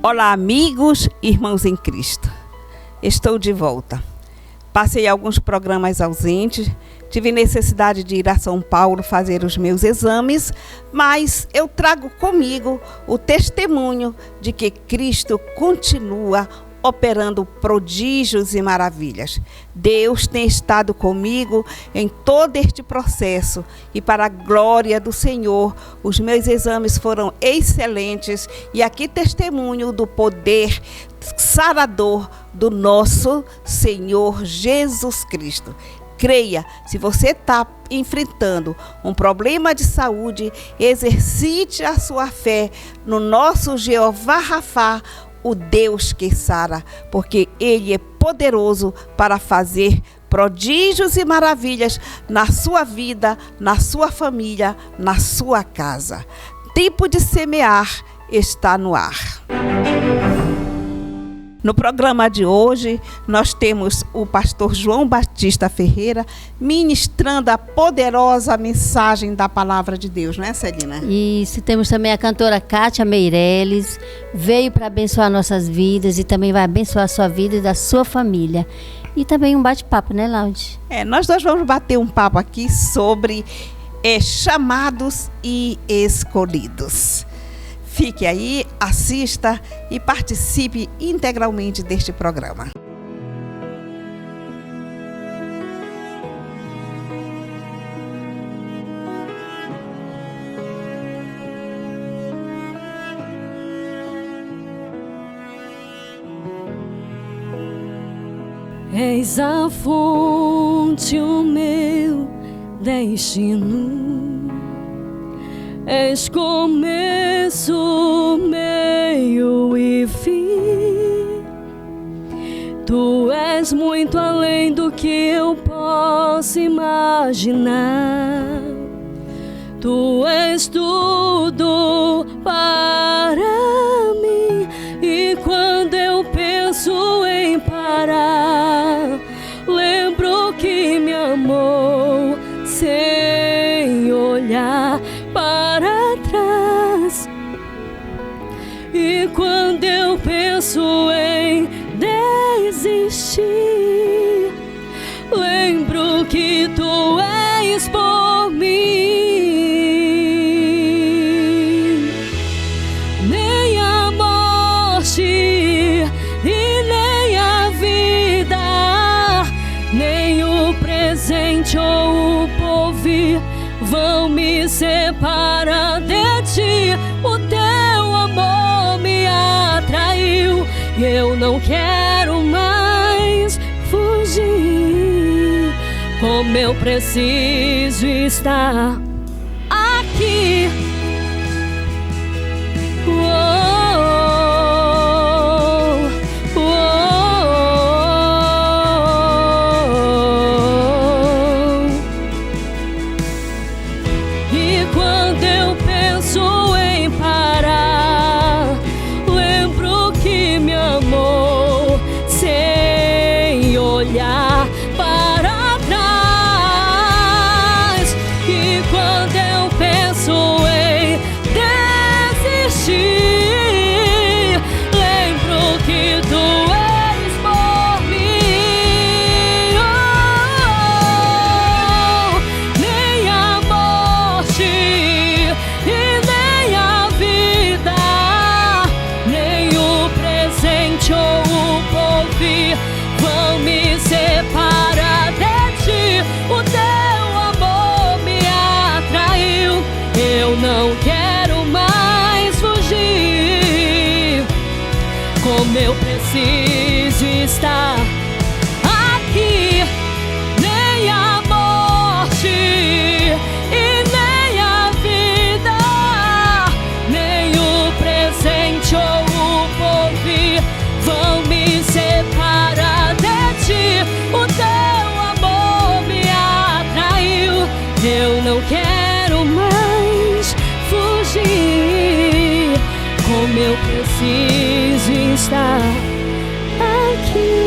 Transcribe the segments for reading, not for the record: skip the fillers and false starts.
Olá, amigos e irmãos em Cristo. Estou de volta. Passei alguns programas ausentes, tive necessidade de ir a São Paulo fazer os meus exames, mas eu trago comigo o testemunho de que Cristo continua operando prodígios e maravilhas. Deus tem estado comigo em todo este processo e, para a glória do Senhor, os meus exames foram excelentes e aqui testemunho do poder sarador do nosso Senhor Jesus Cristo. Creia, se você está enfrentando um problema de saúde, exercite a sua fé no nosso Jeová Rafá, o Deus que sara, porque Ele é poderoso para fazer prodígios e maravilhas na sua vida, na sua família, na sua casa. Tempo de semear está no ar. No programa de hoje, nós temos o pastor João Batista Ferreira ministrando a poderosa mensagem da palavra de Deus, não é, Celina? Isso, temos também a cantora Kátia Meireles, veio para abençoar nossas vidas e também vai abençoar a sua vida e da sua família. E também um bate-papo, né, Laude? Nós dois vamos bater um papo aqui sobre chamados e escolhidos. Fique aí, assista e participe integralmente deste programa. És a fonte, o meu destino. És começo, meio e fim. Tu és muito além do que eu posso imaginar. Tu és tudo para mim. E quando eu penso em parar, lembro que me amou sem olhar para trás. E quando eu penso em desistir, lembro que tu és por mim. Nem a morte e nem a vida, nem o presente ou o porvir vão me separar de ti. O teu amor me atraiu e eu não quero mais fugir. Como eu preciso estar aqui. Eu preciso estar aqui. Nem a morte e nem a vida, nem o presente ou o porvir vão me separar de ti. O teu amor me atraiu. Eu não quero mais fugir. Como eu preciso estar aqui.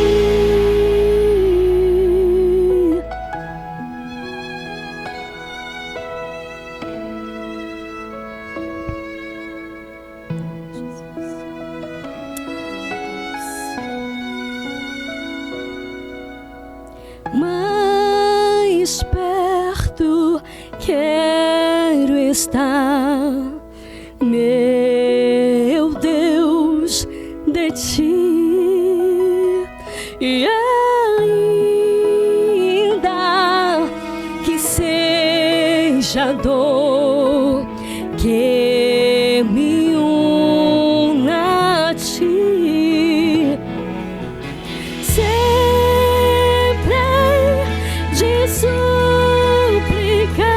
está, meu Deus, de ti. E ainda que seja dor que me una a ti, sempre de suplicar,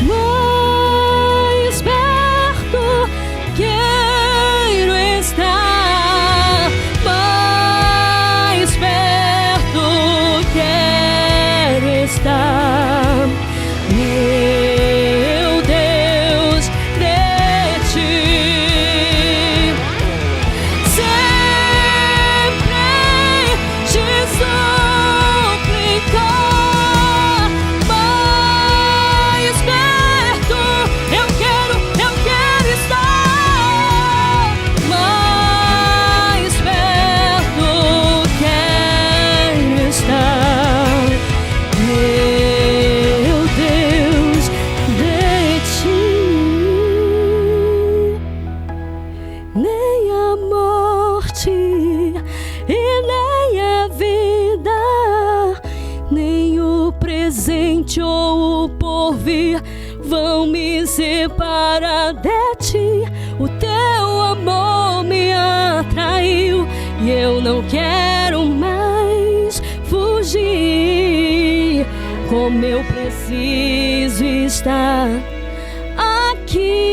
mais perto quero estar, mais perto quero estar, meu Deus, de ti. Sempre te suplicar, mais perto eu quero estar, mais perto quero estar, meu Deus, de ti. Nem a morte e nem a vida, nem o presente ou o porvir vão me separar de ti. O teu amor me atraiu e eu não quero mais fugir. Como eu preciso estar aqui.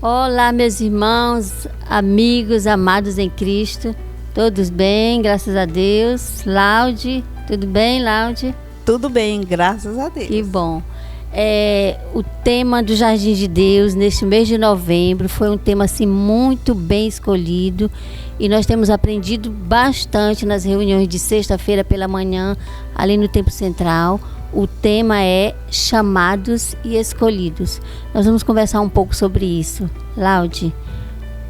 Olá, meus irmãos, amigos, amados em Cristo. Todos bem, graças a Deus. Laude, tudo bem, Laude? Tudo bem, graças a Deus. Que bom. O tema do Jardim de Deus neste mês de novembro foi um tema assim muito bem escolhido e nós temos aprendido bastante nas reuniões de sexta-feira pela manhã ali no Templo Central. O tema é chamados e escolhidos. Nós vamos conversar um pouco sobre isso. Laude,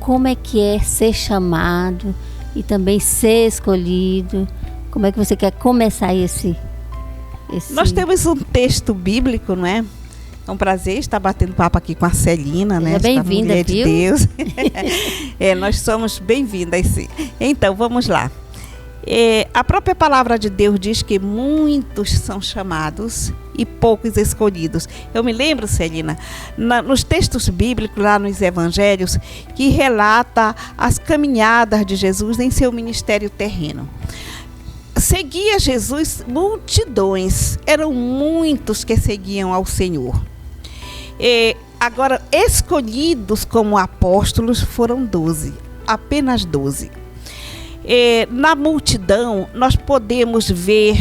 como é que é ser chamado e também ser escolhido? Como é que você quer começar esse... Nós temos um texto bíblico, não é? É um prazer estar batendo papo aqui com a Celina, né? Bem-vinda, mulher viu? de Deus. Nós somos bem-vindas, sim. Então, vamos lá. A própria palavra de Deus diz que muitos são chamados e poucos escolhidos. Eu me lembro, Celina, nos textos bíblicos, lá nos evangelhos, que relata as caminhadas de Jesus em seu ministério terreno. Seguia Jesus multidões, eram muitos que seguiam ao Senhor. Agora, escolhidos como apóstolos foram 12, apenas 12. Na multidão, nós podemos ver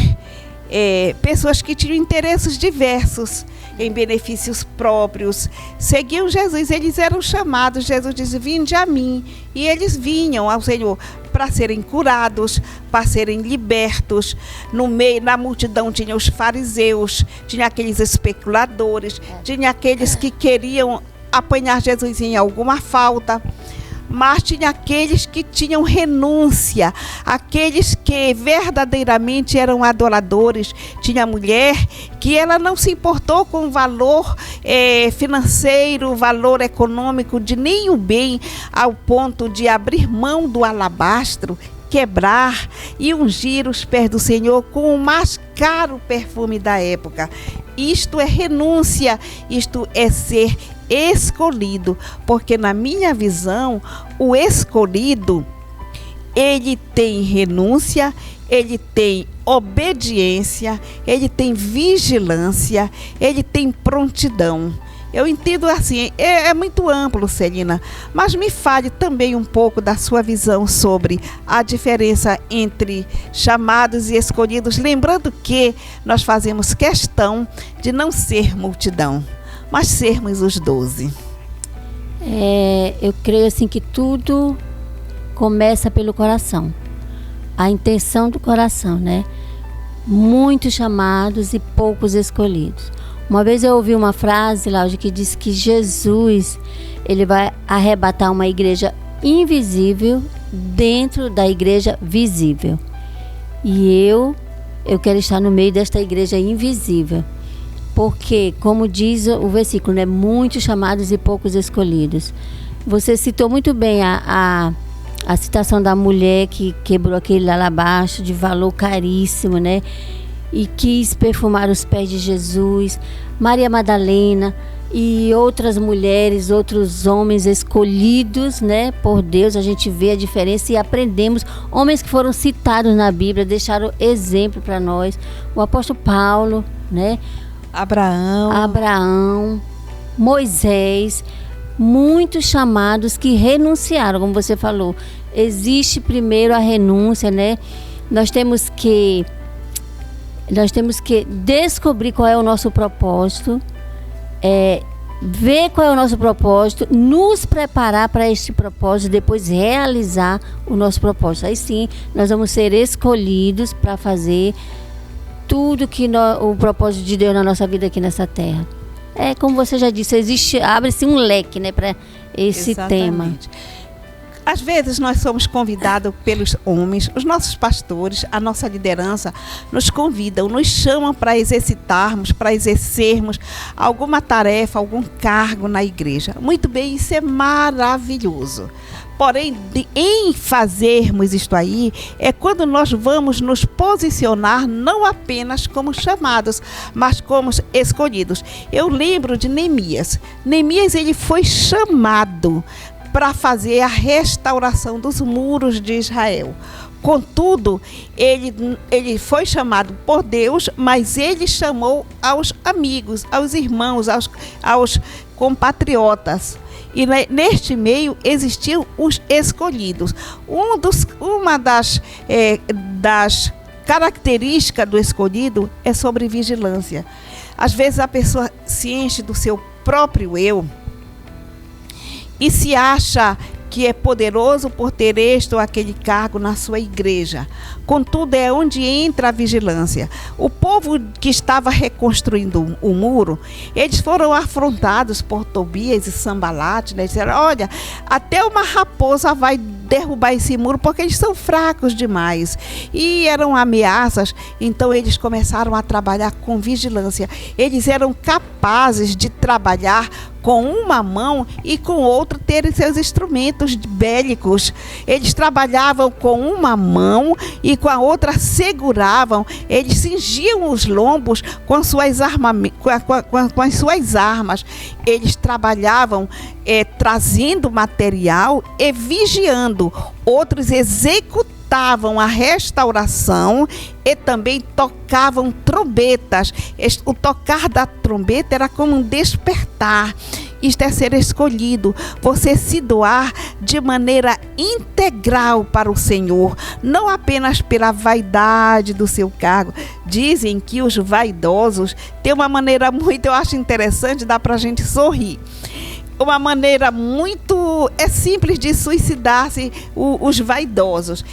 pessoas que tinham interesses diversos, em benefícios próprios, seguiam Jesus, eles eram chamados. Jesus disse: vinde a mim, e eles vinham ao Senhor para serem curados, para serem libertos. No meio, na multidão, tinha os fariseus, tinha aqueles especuladores, tinha aqueles que queriam apanhar Jesus em alguma falta, mas tinha aqueles que tinham renúncia, aqueles que verdadeiramente eram adoradores. Tinha a mulher que ela não se importou com o valor financeiro, o valor econômico de nenhum bem, ao ponto de abrir mão do alabastro, quebrar e ungir os pés do Senhor com o mais caro perfume da época. Isto é renúncia, isto é ser escolhido, porque na minha visão, o escolhido, ele tem renúncia, ele tem obediência, ele tem vigilância, ele tem prontidão. Eu entendo assim, é muito amplo, Celina, mas me fale também um pouco da sua visão sobre a diferença entre chamados e escolhidos, lembrando que nós fazemos questão de não ser multidão, mas sermos os 12. Eu creio assim que tudo começa pelo coração, a intenção do coração, né? Muitos chamados e poucos escolhidos. Uma vez eu ouvi uma frase, Láudia, que diz que Jesus, ele vai arrebatar uma igreja invisível dentro da igreja visível. E eu quero estar no meio desta igreja invisível. Porque, como diz o versículo, né? Muitos chamados e poucos escolhidos. Você citou muito bem a citação da mulher que quebrou aquele alabastro de valor caríssimo, né? E quis perfumar os pés de Jesus. Maria Madalena e outras mulheres, outros homens escolhidos, né, por Deus. A gente vê a diferença e aprendemos. Homens que foram citados na Bíblia, deixaram exemplo para nós. O apóstolo Paulo, né? Abraão, Moisés, muitos chamados que renunciaram, como você falou. Existe primeiro a renúncia, né? Nós temos que descobrir qual é o nosso propósito, ver qual é o nosso propósito, nos preparar para este propósito, depois realizar o nosso propósito. Aí sim, nós vamos ser escolhidos para fazer tudo que o propósito de Deus na nossa vida aqui nessa terra. Como você já disse, abre-se um leque, né, para esse tema. Às vezes nós somos convidados pelos homens, os nossos pastores, a nossa liderança nos convidam, nos chamam para exercitarmos, para exercermos alguma tarefa, algum cargo na igreja. Muito bem, isso é maravilhoso. Porém, em fazermos isto aí, é quando nós vamos nos posicionar não apenas como chamados, mas como escolhidos. Eu lembro de Neemias. Neemias, ele foi chamado para fazer a restauração dos muros de Israel. Contudo, ele foi chamado por Deus, mas ele chamou aos amigos, aos irmãos, aos compatriotas. E neste meio existiam os escolhidos. Uma das características do escolhido é sobre vigilância. Às vezes a pessoa se enche do seu próprio eu e se acha que é poderoso por ter este ou aquele cargo na sua igreja. Contudo, é onde entra a vigilância. O povo que estava reconstruindo o muro, eles foram afrontados por Tobias e Sambalate, né? Disseram, olha, até uma raposa vai derrubar esse muro porque eles são fracos demais. E eram ameaças, então eles começaram a trabalhar com vigilância. Eles eram capazes de trabalhar com uma mão e com outra terem seus instrumentos bélicos. Eles trabalhavam com uma mão e com a outra seguravam. Eles cingiam os lombos com as suas armas. Eles trabalhavam trazendo material e vigiando. Outros executavam a restauração e também tocavam trombetas. O tocar da trombeta era como um despertar. Isto é ser escolhido, você se doar de maneira integral para o Senhor, não apenas pela vaidade do seu cargo. Dizem que os vaidosos têm uma maneira muito, eu acho interessante, dá para a gente sorrir. Uma maneira muito simples de suicidar-se os vaidosos.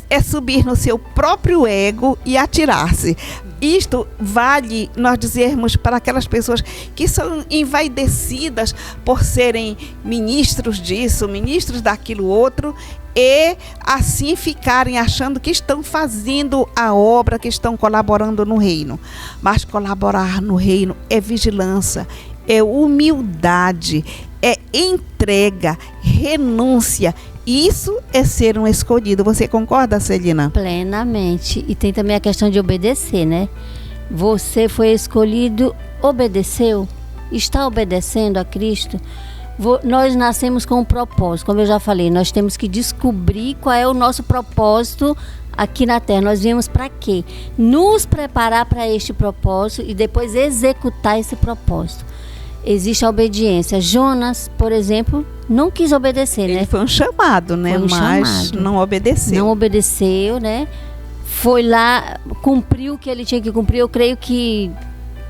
É subir no seu próprio ego e atirar-se. Isto vale nós dizermos para aquelas pessoas que são envaidecidas por serem ministros disso, ministros daquilo outro, e assim ficarem achando que estão fazendo a obra, que estão colaborando no reino. Mas colaborar no reino é vigilância, é humildade, é entrega, renúncia. Isso é ser um escolhido. Você concorda, Celina? Plenamente. E tem também a questão de obedecer, né? Você foi escolhido, obedeceu? Está obedecendo a Cristo? Nós nascemos com um propósito. Como eu já falei, nós temos que descobrir qual é o nosso propósito aqui na Terra. Nós viemos para quê? Nos preparar para este propósito e depois executar esse propósito. Existe a obediência. Jonas, por exemplo, não quis obedecer, né? Ele foi um chamado, né? Mas não obedeceu. Não obedeceu, né? Foi lá, cumpriu o que ele tinha que cumprir. Eu creio que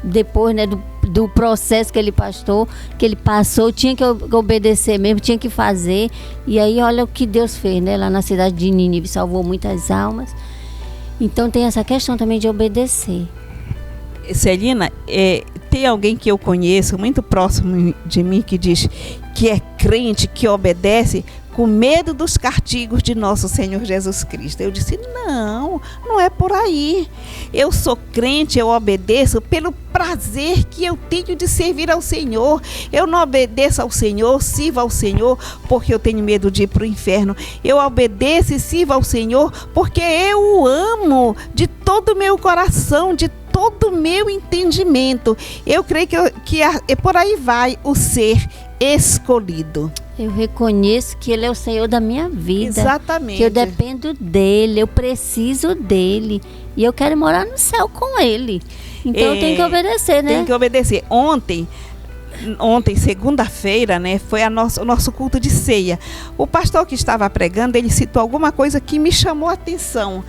depois, né, do processo que ele passou, tinha que obedecer mesmo, tinha que fazer. E aí, olha o que Deus fez, né? Lá na cidade de Nínive, salvou muitas almas. Então, tem essa questão também de obedecer. Celina, tem alguém que eu conheço, muito próximo de mim, que diz que é crente, que obedece, com medo dos castigos de nosso Senhor Jesus Cristo. Eu disse, não é por aí. Eu sou crente, eu obedeço pelo prazer que eu tenho de servir ao Senhor. Eu não obedeço ao Senhor, sirvo ao Senhor porque eu tenho medo de ir para o inferno. Eu obedeço e sirvo ao Senhor porque eu o amo de todo o meu coração, de todo o meu entendimento. Eu creio que por aí vai o ser escolhido. Eu reconheço que Ele é o Senhor da minha vida. Exatamente. Que eu dependo dele, eu preciso dele. E eu quero morar no céu com Ele. Então eu tenho que obedecer, né? Tem que obedecer. Ontem, segunda-feira, né, foi o nosso culto de ceia. O pastor que estava pregando, ele citou alguma coisa que me chamou a atenção.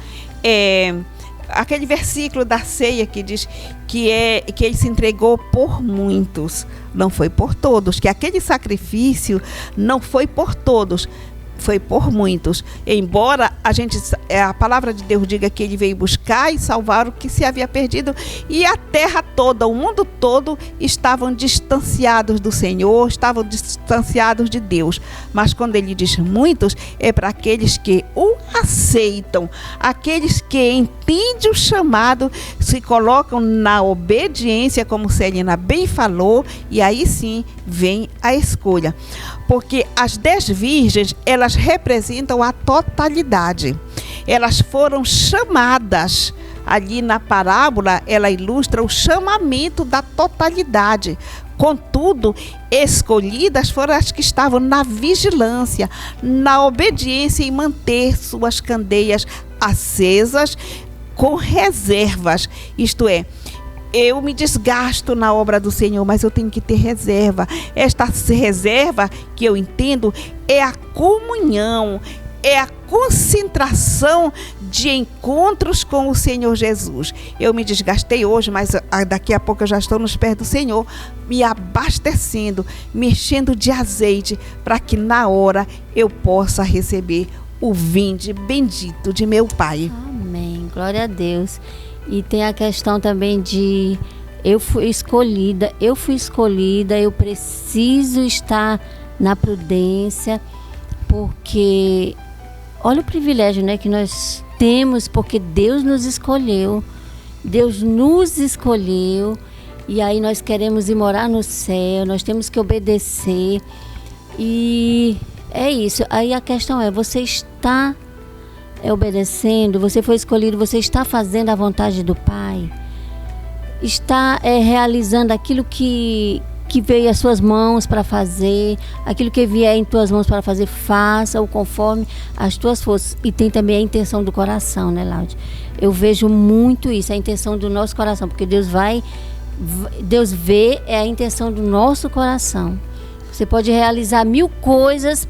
Aquele versículo da ceia que diz que ele se entregou por muitos, não foi por todos, que aquele sacrifício não foi por todos, foi por muitos. Embora a palavra de Deus diga que ele veio buscar e salvar o que se havia perdido, e a terra toda, o mundo todo estavam distanciados do Senhor, estavam distanciados de Deus. Mas quando ele diz muitos, é para aqueles que o aceitam, aqueles que entendem o chamado, se colocam na obediência, como Celina bem falou, e aí sim vem a escolha. Porque as 10 virgens, elas representam a totalidade. Elas foram chamadas. Ali na parábola, ela ilustra o chamamento da totalidade. Contudo, escolhidas foram as que estavam na vigilância, na obediência e manter suas candeias acesas com reservas. Isto é, eu me desgasto na obra do Senhor, mas eu tenho que ter reserva. Esta reserva que eu entendo é a comunhão, é a concentração de encontros com o Senhor Jesus. Eu me desgastei hoje, mas daqui a pouco eu já estou nos pés do Senhor, me abastecendo, me enchendo de azeite, para que na hora eu possa receber o vinde bendito de meu Pai. Amém, glória a Deus. E tem a questão também de eu fui escolhida, eu preciso estar na prudência, porque olha o privilégio, né, que nós temos, porque Deus nos escolheu, e aí nós queremos ir morar no céu, nós temos que obedecer, e é isso. Aí a questão é, você está obedecendo, você foi escolhido, você está fazendo a vontade do Pai, está realizando aquilo que veio às suas mãos para fazer, aquilo que vier em tuas mãos para fazer, faça-o conforme as tuas forças. E tem também a intenção do coração, né, Láudia? Eu vejo muito isso, a intenção do nosso coração, porque Deus vê a intenção do nosso coração. Você pode realizar 1000 coisas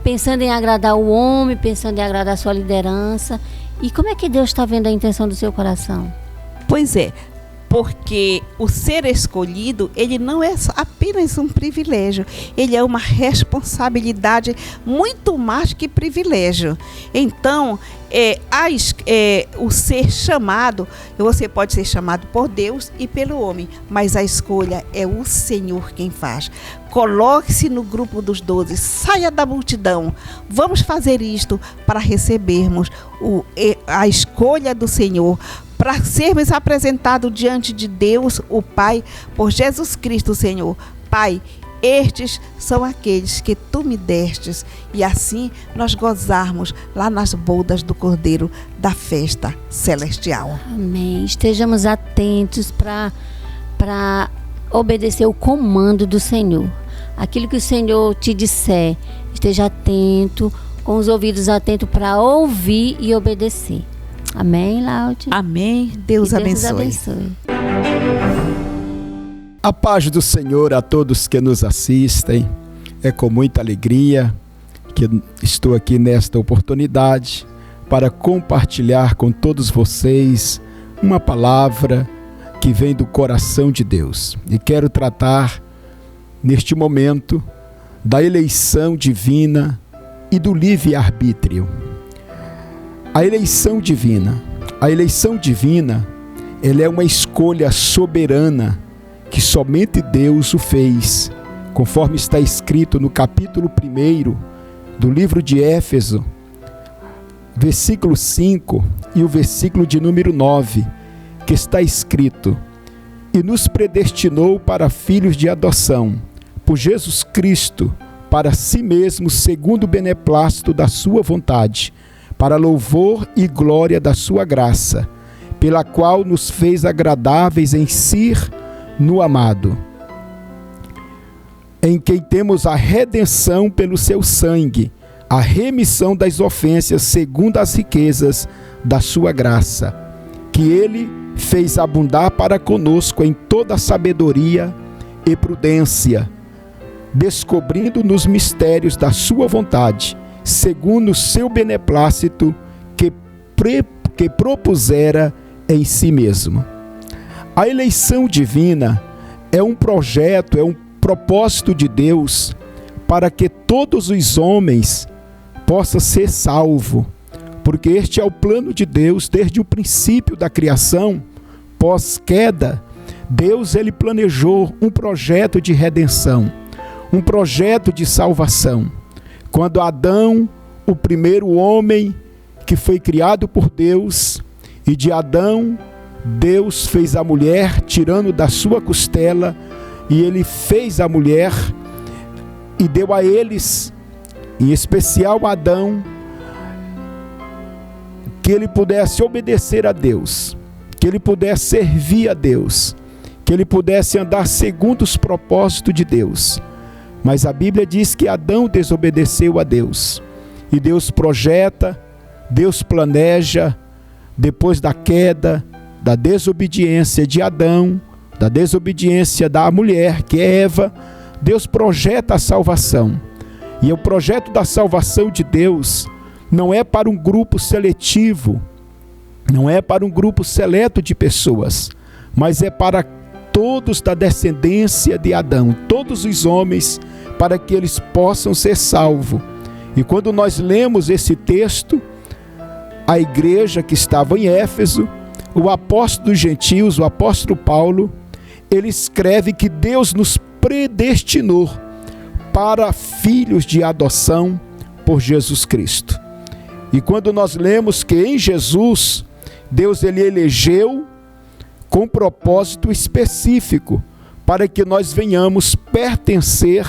pensando em agradar o homem, pensando em agradar a sua liderança. E como é que Deus está vendo a intenção do seu coração? Pois é, porque o ser escolhido, ele não é apenas um privilégio, ele é uma responsabilidade muito mais que privilégio. Então, o ser chamado, você pode ser chamado por Deus e pelo homem, mas a escolha é o Senhor quem faz. Coloque-se no grupo dos 12, saia da multidão. Vamos fazer isto para recebermos a escolha do Senhor, para sermos apresentados diante de Deus, o Pai, por Jesus Cristo, Senhor. Pai, estes são aqueles que Tu me destes, e assim nós gozarmos lá nas bodas do Cordeiro da festa celestial. Amém. Estejamos atentos para obedecer o comando do Senhor. Aquilo que o Senhor te disser, esteja atento, com os ouvidos atentos para ouvir e obedecer. Amém, Láudia? Amém. Deus abençoe. A paz do Senhor a todos que nos assistem. É com muita alegria que estou aqui nesta oportunidade para compartilhar com todos vocês uma palavra que vem do coração de Deus. E quero tratar neste momento da eleição divina e do livre-arbítrio. A eleição divina, ela é uma escolha soberana que somente Deus o fez, conforme está escrito no capítulo 1 do livro de Éfeso, versículo 5 e o versículo de número 9, que está escrito: e nos predestinou para filhos de adoção, por Jesus Cristo, para si mesmo, segundo o beneplácito da sua vontade, para louvor e glória da sua graça, pela qual nos fez agradáveis em si no amado, em quem temos a redenção pelo seu sangue, a remissão das ofensas segundo as riquezas da sua graça, que ele fez abundar para conosco em toda sabedoria e prudência, descobrindo nos mistérios da sua vontade, segundo o seu beneplácito que propusera em si mesmo. A eleição divina é um projeto, é um propósito de Deus para que todos os homens possam ser salvos, porque este é o plano de Deus desde o princípio da criação. Pós-queda, Deus ele planejou um projeto de redenção, um projeto de salvação. Quando Adão, o primeiro homem que foi criado por Deus, e de Adão, Deus fez a mulher, tirando da sua costela, e ele fez a mulher e deu a eles, em especial a Adão, que ele pudesse obedecer a Deus, que ele pudesse servir a Deus, que ele pudesse andar segundo os propósitos de Deus. Mas a Bíblia diz que Adão desobedeceu a Deus. E Deus projeta, Deus planeja, depois da queda, da desobediência de Adão, da desobediência da mulher, que é Eva, Deus projeta a salvação. E o projeto da salvação de Deus não é para um grupo seletivo, não é para um grupo seleto de pessoas, mas é para todos da descendência de Adão, todos os homens, para que eles possam ser salvos. E quando nós lemos esse texto, a igreja que estava em Éfeso, o apóstolo dos gentios, o apóstolo Paulo, ele escreve que Deus nos predestinou para filhos de adoção por Jesus Cristo. E quando nós lemos que em Jesus, Deus ele elegeu com propósito específico para que nós venhamos pertencer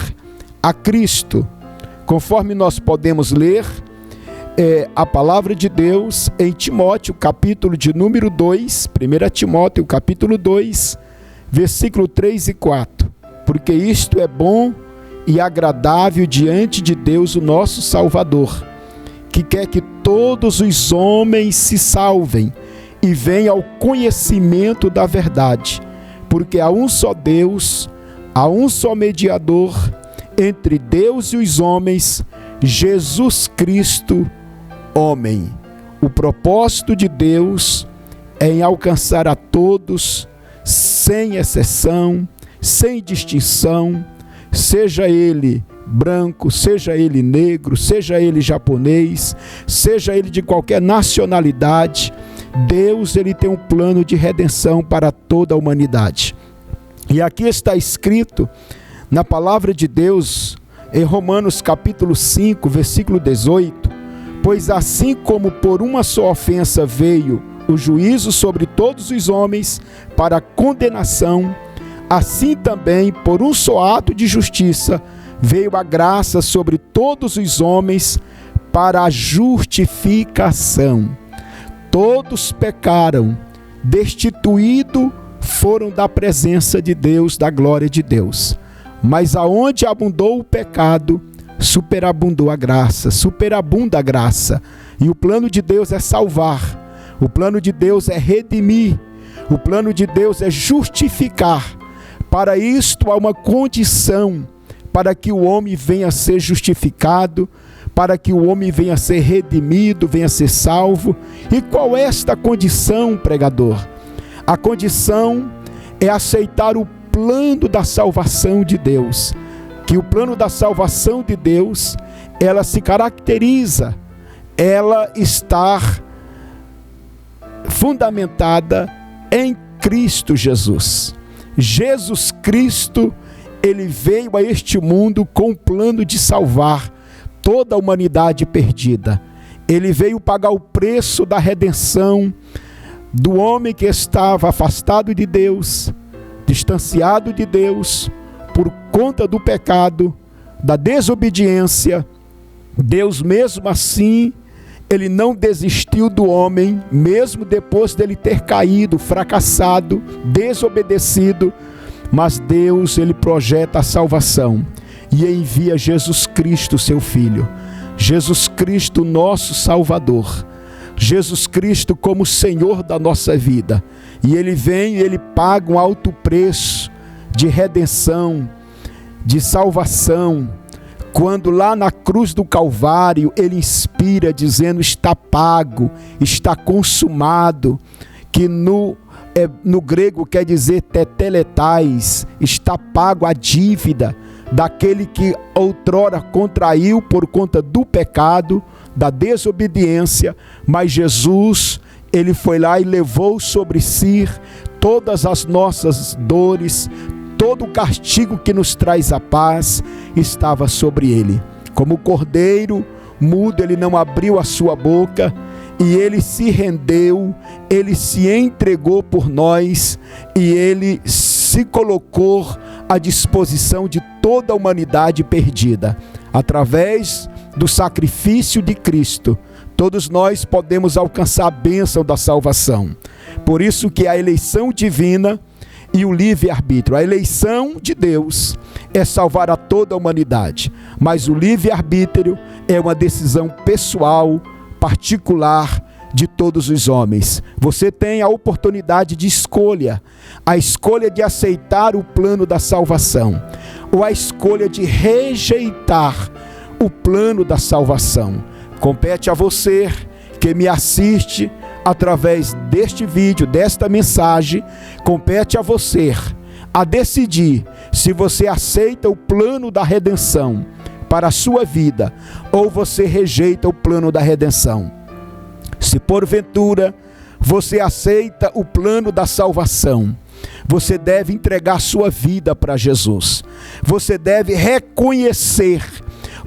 a Cristo, conforme nós podemos ler a palavra de Deus em Timóteo, capítulo de número 2, 1 Timóteo, capítulo 2, versículo 3 e 4. Porque isto é bom e agradável diante de Deus, o nosso Salvador, que quer que todos os homens se salvem e venham ao conhecimento da verdade, porque há um só Deus, há um só mediador entre Deus e os homens, Jesus Cristo, homem. O propósito de Deus é em alcançar a todos, sem exceção, sem distinção, seja ele branco, seja ele negro, seja ele japonês, seja ele de qualquer nacionalidade. Deus ele tem um plano de redenção para toda a humanidade. E aqui está escrito na palavra de Deus, em Romanos capítulo 5, versículo 18, pois assim como por uma só ofensa veio o juízo sobre todos os homens para a condenação, assim também por um só ato de justiça veio a graça sobre todos os homens para a justificação. Todos pecaram, destituídos foram da presença de Deus, da glória de Deus. Mas aonde abundou o pecado, superabundou a graça, superabunda a graça. E o plano de Deus é salvar, o plano de Deus é redimir, o plano de Deus é justificar. Para isto há uma condição, para que o homem venha a ser justificado, para que o homem venha a ser redimido, venha a ser salvo. E qual é esta condição, pregador? A condição é aceitar o plano da salvação de Deus, que o plano da salvação de Deus, ela se caracteriza, ela está fundamentada em Cristo Jesus. Jesus Cristo, ele veio a este mundo com o plano de salvar toda a humanidade perdida. Ele veio pagar o preço da redenção do homem que estava afastado de Deus, distanciado de Deus, por conta do pecado, da desobediência. Deus, mesmo assim, Ele não desistiu do homem, mesmo depois dele ter caído, fracassado, desobedecido. Mas Deus, Ele projeta a salvação e envia Jesus Cristo, seu Filho. Jesus Cristo, nosso Salvador. Jesus Cristo como Senhor da nossa vida. E Ele vem e Ele paga um alto preço de redenção, de salvação. Quando lá na cruz do Calvário Ele inspira dizendo: está pago, está consumado, que no grego quer dizer teteletais, está pago a dívida daquele que outrora contraiu por conta do pecado, da desobediência. Mas Jesus, Ele foi lá e levou sobre si todas as nossas dores, todo o castigo que nos traz a paz estava sobre Ele. Como cordeiro mudo, Ele não abriu a sua boca, e Ele se rendeu, Ele se entregou por nós, e Ele se colocou à disposição de toda a humanidade perdida. Através do sacrifício de Cristo, todos nós podemos alcançar a bênção da salvação. Por isso que a eleição divina e o livre-arbítrio. A eleição de Deus é salvar a toda a humanidade, mas o livre-arbítrio é uma decisão pessoal, particular de todos os homens. Você tem a oportunidade de escolha, a escolha de aceitar o plano da salvação, ou a escolha de rejeitar o plano da salvação. Compete a você que me assiste através deste vídeo, desta mensagem, compete a você a decidir se você aceita o plano da redenção para a sua vida, ou você rejeita o plano da redenção. Se porventura você aceita o plano da salvação, você deve entregar sua vida para Jesus. Você deve reconhecer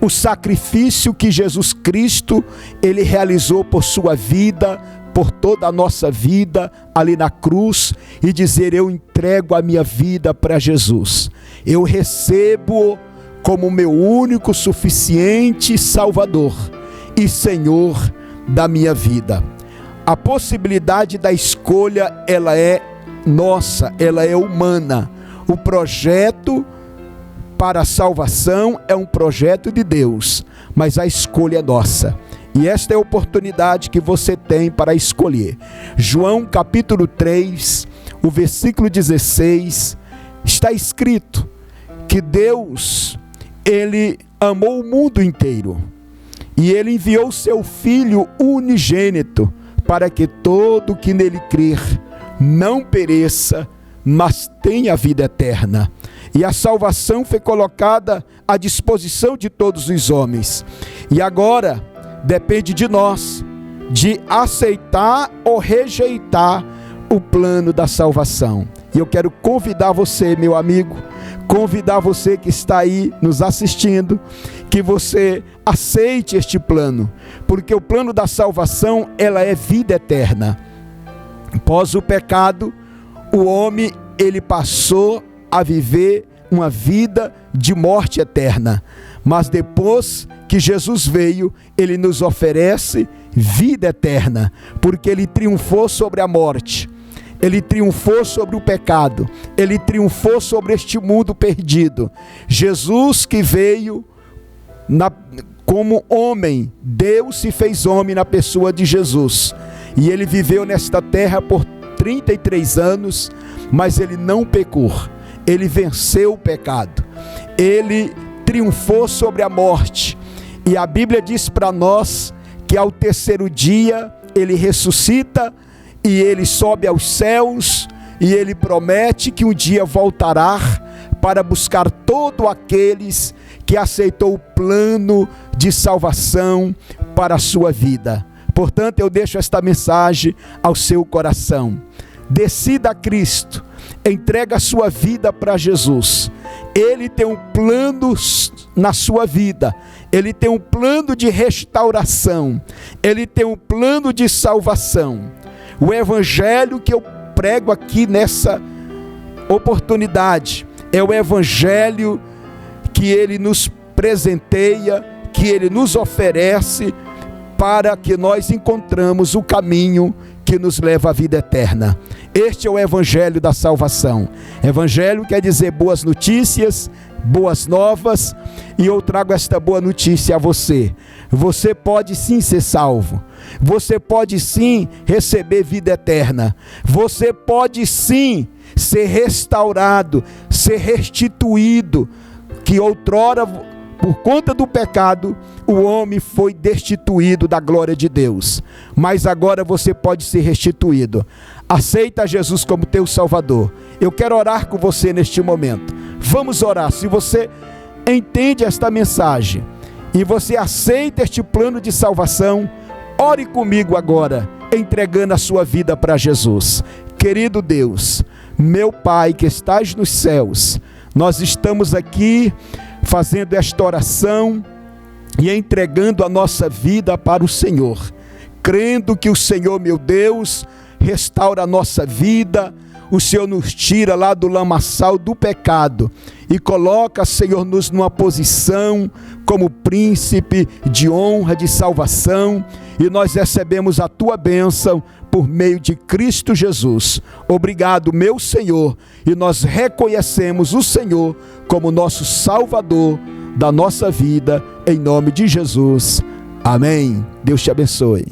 o sacrifício que Jesus Cristo, Ele realizou por sua vida, por toda a nossa vida ali na cruz, e dizer: eu entrego a minha vida para Jesus. Eu recebo como meu único, suficiente Salvador e Senhor da minha vida. A possibilidade da escolha, ela é nossa, ela é humana. O projeto para a salvação é um projeto de Deus, mas a escolha é nossa. E esta é a oportunidade que você tem para escolher. João capítulo 3, o versículo 16, está escrito que Deus, Ele amou o mundo inteiro, e Ele enviou seu Filho unigênito, para que todo que nele crer não pereça, mas tenha vida eterna. E a salvação foi colocada à disposição de todos os homens. E agora depende de nós, de aceitar ou rejeitar o plano da salvação. E eu quero convidar você, meu amigo, convidar você que está aí nos assistindo, que você aceite este plano, porque o plano da salvação, ela é vida eterna. Após o pecado, o homem, ele passou a viver uma vida de morte eterna, mas depois que Jesus veio, Ele nos oferece vida eterna, porque Ele triunfou sobre a morte, Ele triunfou sobre o pecado, Ele triunfou sobre este mundo perdido. Jesus que veio como homem, Deus se fez homem na pessoa de Jesus, e Ele viveu nesta terra por 33 anos, mas Ele não pecou, Ele venceu o pecado, Ele triunfou sobre a morte. E a Bíblia diz para nós que ao terceiro dia Ele ressuscita e Ele sobe aos céus, e Ele promete que um dia voltará para buscar todos aqueles que aceitou o plano de salvação para a sua vida. Portanto, eu deixo esta mensagem ao seu coração. Decida a Cristo, entrega a sua vida para Jesus. Ele tem um plano na sua vida, Ele tem um plano de restauração, Ele tem um plano de salvação. O evangelho que eu prego aqui nessa oportunidade é o evangelho que Ele nos presenteia, que Ele nos oferece, para que nós encontramos o caminho que nos leva à vida eterna. Este é o evangelho da salvação. Evangelho quer dizer boas notícias, boas novas, e eu trago esta boa notícia a você. Você pode sim ser salvo. Você pode sim receber vida eterna. Você pode sim ser restaurado, ser restituído, que outrora, por conta do pecado, o homem foi destituído da glória de Deus. Mas agora você pode ser restituído. Aceita Jesus como teu Salvador. Eu quero orar com você neste momento. Vamos orar. Se você entende esta mensagem e você aceita este plano de salvação, ore comigo agora, entregando a sua vida para Jesus. Querido Deus, meu Pai que estás nos céus, nós estamos aqui fazendo esta oração e entregando a nossa vida para o Senhor, crendo que o Senhor, meu Deus, restaura a nossa vida. O Senhor nos tira lá do lamaçal do pecado e coloca, Senhor, numa posição como príncipe de honra, de salvação, e nós recebemos a Tua bênção por meio de Cristo Jesus. Obrigado, meu Senhor, e nós reconhecemos o Senhor como nosso Salvador da nossa vida, em nome de Jesus. Amém. Deus te abençoe.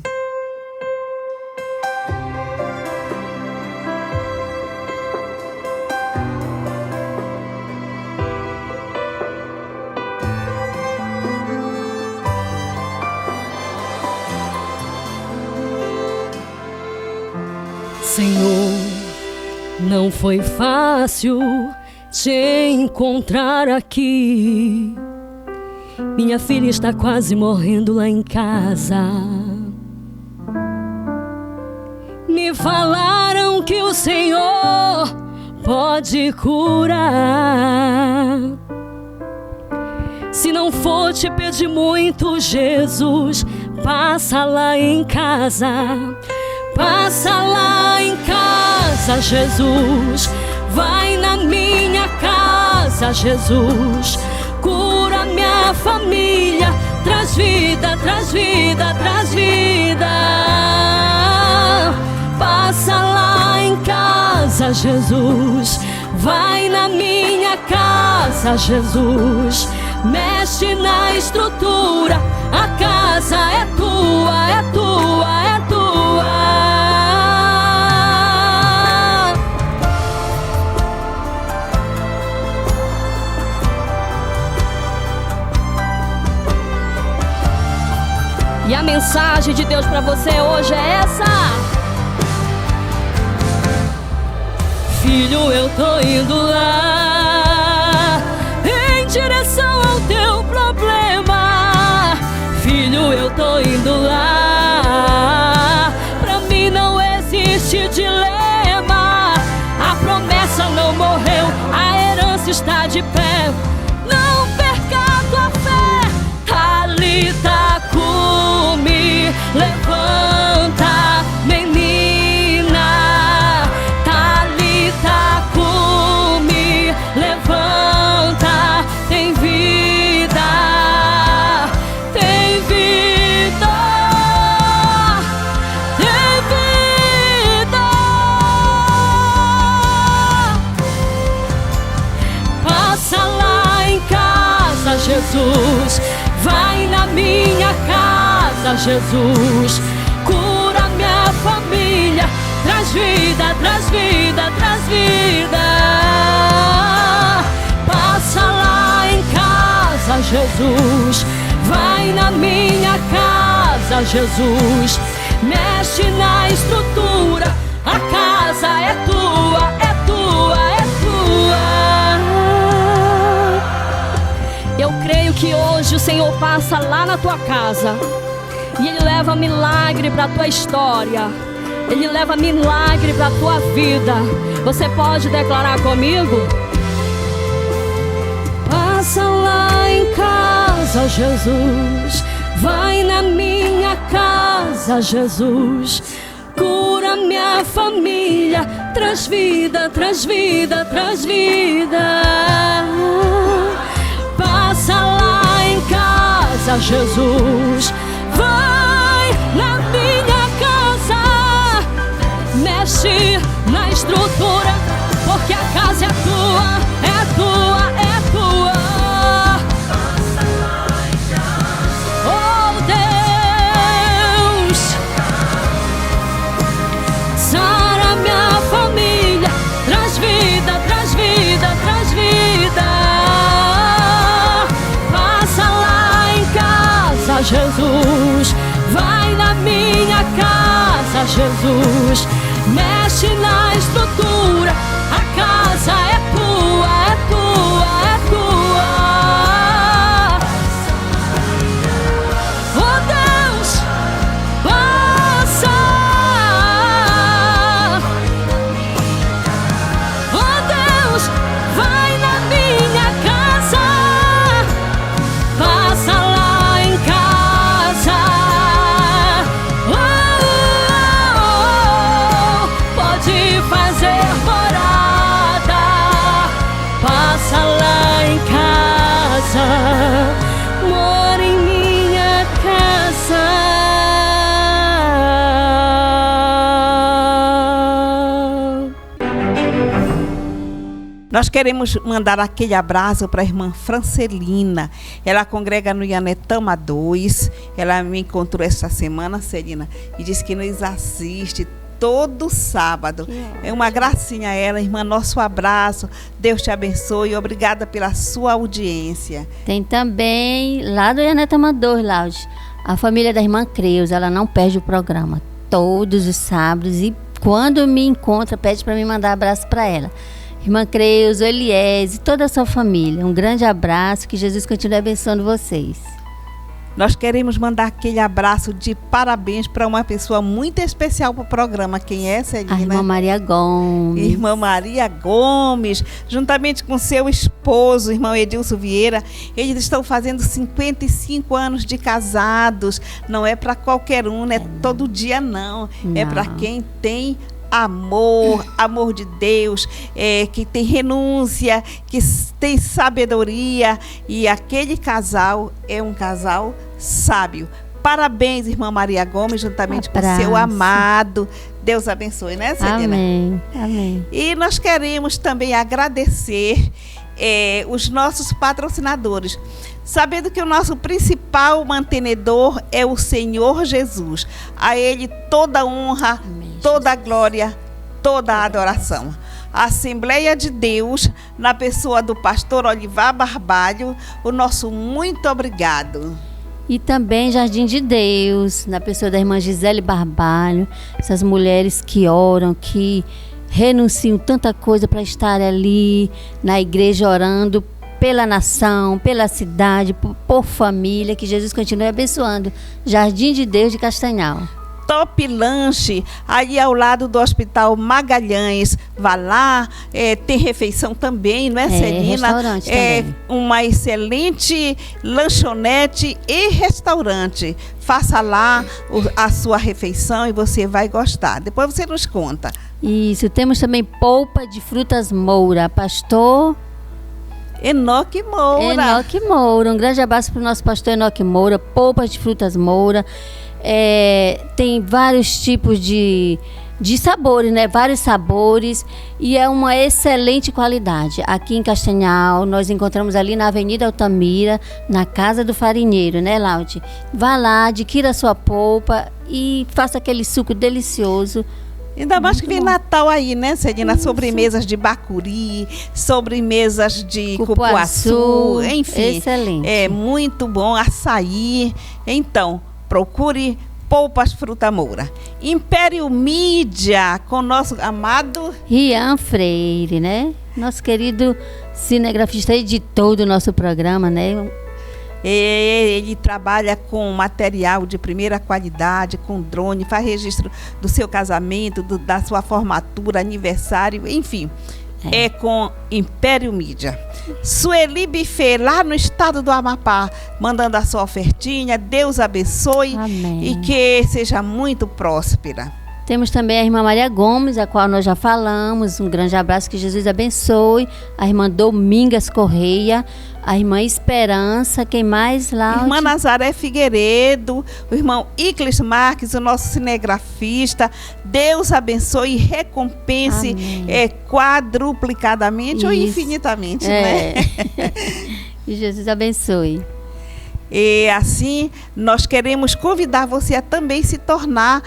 Senhor, não foi fácil te encontrar aqui. Minha filha está quase morrendo lá em casa. Me falaram que o Senhor pode curar. Se não for te pedir muito, Jesus, passa lá em casa. Passa lá em casa, Jesus. Vai na minha casa, Jesus. Cura minha família. Traz vida, traz vida, traz vida. Passa lá em casa, Jesus. Vai na minha casa, Jesus. Mexe na estrutura. A casa é tua, é tua, é tua. E a mensagem de Deus para você hoje é essa: filho, eu tô indo lá em direção ao teu problema. Filho, eu tô indo lá. Pra mim não existe dilema. A promessa não morreu, a herança está de pé. Não perca a tua fé. Talita cumi, levanta, menina. Talita cumi, levanta, tem vida, tem vida, tem vida. Passa lá em casa, Jesus. Vai na minha casa, Jesus. Cura minha família. Traz vida, traz vida, traz vida. Passa lá em casa, Jesus. Vai na minha casa, Jesus. Mexe na estrutura. A casa é tua, é tua, é tua. Eu creio que hoje o Senhor passa lá na tua casa e Ele leva milagre para a tua história. Ele leva milagre para a tua vida. Você pode declarar comigo? Passa lá em casa, casa, Jesus. Vai na minha casa, Jesus. Cura minha família, traz vida, traz vida, traz vida. Passa lá em casa, Jesus. Vai na minha casa, mexe na estrutura, porque a casa é tua, é tua, é tua. Oh Deus, sara minha família, traz vida, traz vida, traz vida. Passa lá em casa, Jesus. Vai na minha casa, Jesus. Mexe na estrutura, a casa é tua, é tua, é tua. Oh Deus, passa. Oh Deus, vai na minha casa, passa lá em casa. Pode fazer morada, passa lá em casa, mora em minha casa. Nós queremos mandar aquele abraço para a irmã Francelina. Ela congrega no Ianetama 2. Ela me encontrou esta semana, Celina, e disse que nos assiste todo sábado. É uma gracinha a ela, irmã. Nosso abraço. Deus te abençoe. Obrigada pela sua audiência. Tem também, lá do Ianetama 2, Laude, a família da irmã Creus. Ela não perde o programa todos os sábados, e quando me encontra, pede para me mandar abraço para ela. Irmã Creus, Eliese, toda a sua família. Um grande abraço, que Jesus continue abençoando vocês. Nós queremos mandar aquele abraço de parabéns para uma pessoa muito especial para o programa. Quem é, Celina? A irmã Maria Gomes. Irmã Maria Gomes, juntamente com seu esposo, irmão Edilson Vieira. Eles estão fazendo 55 anos de casados. Não é para qualquer um, não é todo dia não. É para quem tem amor de Deus, que tem renúncia, que tem sabedoria, e aquele casal é um casal sábio. Parabéns, irmã Maria Gomes, juntamente com seu amado. Deus abençoe, né, Celina? Amém, amém. E nós queremos também agradecer os nossos patrocinadores, sabendo que o nosso principal mantenedor é o Senhor Jesus. A Ele toda honra, toda glória, toda adoração. A Assembleia de Deus, na pessoa do pastor Olivar Barbalho, o nosso muito obrigado. E também Jardim de Deus, na pessoa da irmã Gisele Barbalho, essas mulheres que oram, que renunciam tanta coisa para estar ali na igreja orando pela nação, pela cidade, por família, que Jesus continue abençoando. Jardim de Deus de Castanhal. Top Lanche, aí ao lado do Hospital Magalhães. Vá lá, tem refeição também, não é, Celina? Restaurante também. Uma excelente lanchonete e restaurante. Faça lá a sua refeição e você vai gostar. Depois você nos conta. Isso, temos também polpa de frutas Moura. Pastor Enoque Moura. Enoque Moura. Um grande abraço para o nosso pastor Enoque Moura. Polpas de frutas Moura. Tem vários tipos de sabores, né? Vários sabores, e é uma excelente qualidade. Aqui em Castanhal, nós encontramos ali na Avenida Altamira, na Casa do Farinheiro, né, Laude? Vá lá, adquira a sua polpa e faça aquele suco delicioso. Ainda mais que vem Natal aí, né, Celina? Sobremesas de bacuri, sobremesas de cupuaçu, enfim. Excelente. É muito bom, açaí. Então, procure Polpas Fruta Moura. Império Mídia, com nosso amado Rian Freire, né? Nosso querido cinegrafista, editor do nosso programa, né? Ele trabalha com material de primeira qualidade, com drone, faz registro do seu casamento, da sua formatura, aniversário, enfim. é com Império Mídia. Sueli Buffet, lá no estado do Amapá, mandando a sua ofertinha. Deus abençoe. Amém. E que seja muito próspera. Temos também a irmã Maria Gomes, a qual nós já falamos. Um grande abraço, que Jesus abençoe. A irmã Domingas Correia, a irmã Esperança, quem mais lá? Irmã Nazaré Figueiredo, o irmão Icles Marques, o nosso cinegrafista. Deus abençoe e recompense quadruplicadamente ou infinitamente, né? E Jesus abençoe. E assim, nós queremos convidar você a também se tornar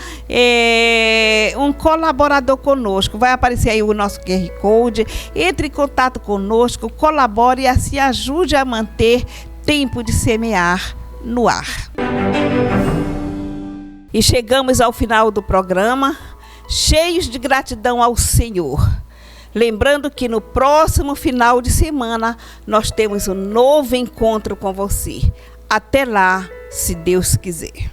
um colaborador conosco. Vai aparecer aí o nosso QR Code. Entre em contato conosco, colabore e assim ajude a manter Tempo de Semear no ar. E chegamos ao final do programa, cheios de gratidão ao Senhor. Lembrando que no próximo final de semana nós temos um novo encontro com você. Até lá, se Deus quiser.